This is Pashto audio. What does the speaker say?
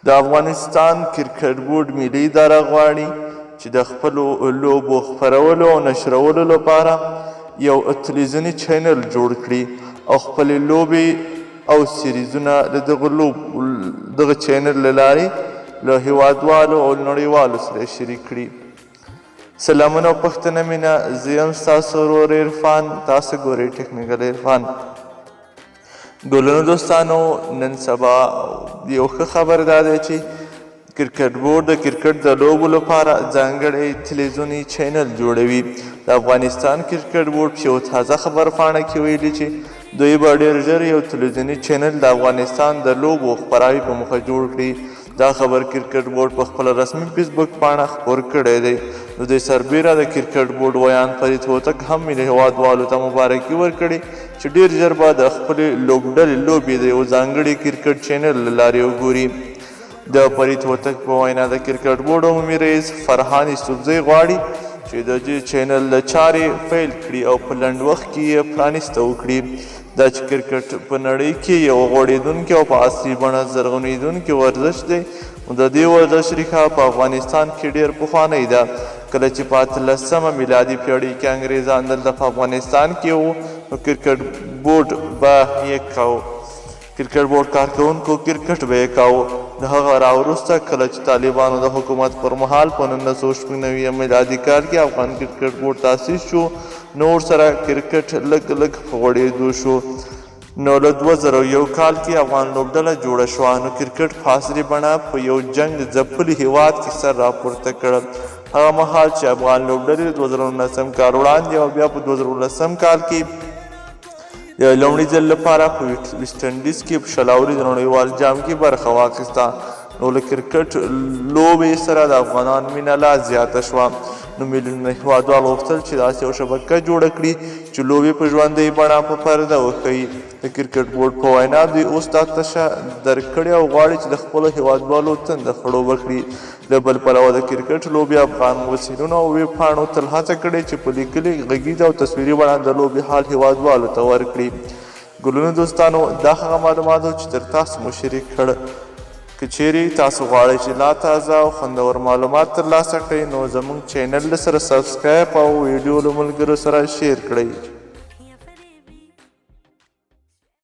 د افغانستان کرکټ بورډ ملي اداره غواړي چې د خپلو لوبو خپرولو او نشرولو لپاره یو تلویزیوني چینل جوړ کړي او خپلې لوبې او سیریزونه د دغه چینل له لارې له هیوادوالو او نړیوالو سره شریک کړي. سلامونه او پښتنه مینه، زه یم ستاسو ورور عرفان، تاسو ګورئ ټیکنیکل عرفان. ګلونو دوستانو، نن سبا یو ښه خبر دا دی چې کرکټ بورډ د کرکټ د لوبو لپاره ځانګړی تلویزیوني چینل جوړوي. د افغانستان کرکټ بورډ په یو تازه خبرپاڼه کې ویلي چې دوی به ډېر ژر یو تلویزیوني چینل د افغانستان د لوبو خپراوي په موخه جوړ کړي. دا خبر کرکټ بورډ په خپله رسمي فیسبوک پاڼه خپور کړی دی. نو د سربیره د کرکټ بورډ ویان فرید هوتک هم ملي هیوادوالو ته مبارکي ورکړې چې ډېر ژر به د خپلې لوبډلې لوبې د یو ځانګړي کرکټ چینل له لارې وګوري. د فرید هوتک په وینا د کرکټ بورډ عمومي رئیس فرهان یوسفزی غواړي چې د دې چینل له چارې پیل کړي او په لنډ وخت کې یې پرانیسته وکړي. دا چې کرکټ په نړۍ کې یو غوړېدونکی او په عصري بڼه زرغونېدونکی ورزش دی. د دې ورزش ریښه په افغانستان کې ډېر پخوانی ده. کله چې په 18مه میلادي پېړۍ کې انګریزان دلته په افغانستان کې وو، نو کرکټ بورډ به یې کاوه. کرکټ بورډ کارکوونکو کرکټ به یې کاوه. د هغه راوروسته کله چې طالبانو د حکومت پر مهال په 1996 میلادي کال کې افغان کرکټ بورډ تاسیس شو، نو ورسره کرکټ لږ لږ په غوړېدو شو. نو له 2001 کال کې افغان لوبډله جوړه شوه. نو کرکټ په عصري بڼه په یو جنګ ځپلي هیواد کې سر راپورته کړل. هغه مهال چې افغان لوبډلې 2019 کال وړاندې او بیا په 2019 کال کې د لومړي ځل لپاره په ویسټ انډیز کې په 20 اوريز نړیوال جام کې برخه واخیسته. نو له کرکټ لوبې سره د افغانان مینه لا زیاته شوه. نو میلیونونه هیوادوال غوښتل چې داسې یو شبکه جوړه کړي چې لوبې په ژوندۍ بڼه په پرده وښیي. د کرکټ بورډ په وینا دوی اوس دا تشه درک کړې او غواړي چې د خپلو هیوادوالو تنده خړوبه کړي. له بل پلوه د کرکټ لوبې افغان وسیلونو او ویب پاڼو تل هڅه کړې چې په لیکلي، غږیزه او تصویري بڼه د لوبې حال هیوادوالو ته ورکړي. ګلونو دوستانو، دا هغه معلومات چې تر تاسو مو شریک کړ. که چیرې تاسو غواړئ چې لا تازه او خوندور معلومات ترلاسه کړئ، نو زموږ چینل سره سبسکرایب او ویډیو له ملګرو سره شیر کړئ.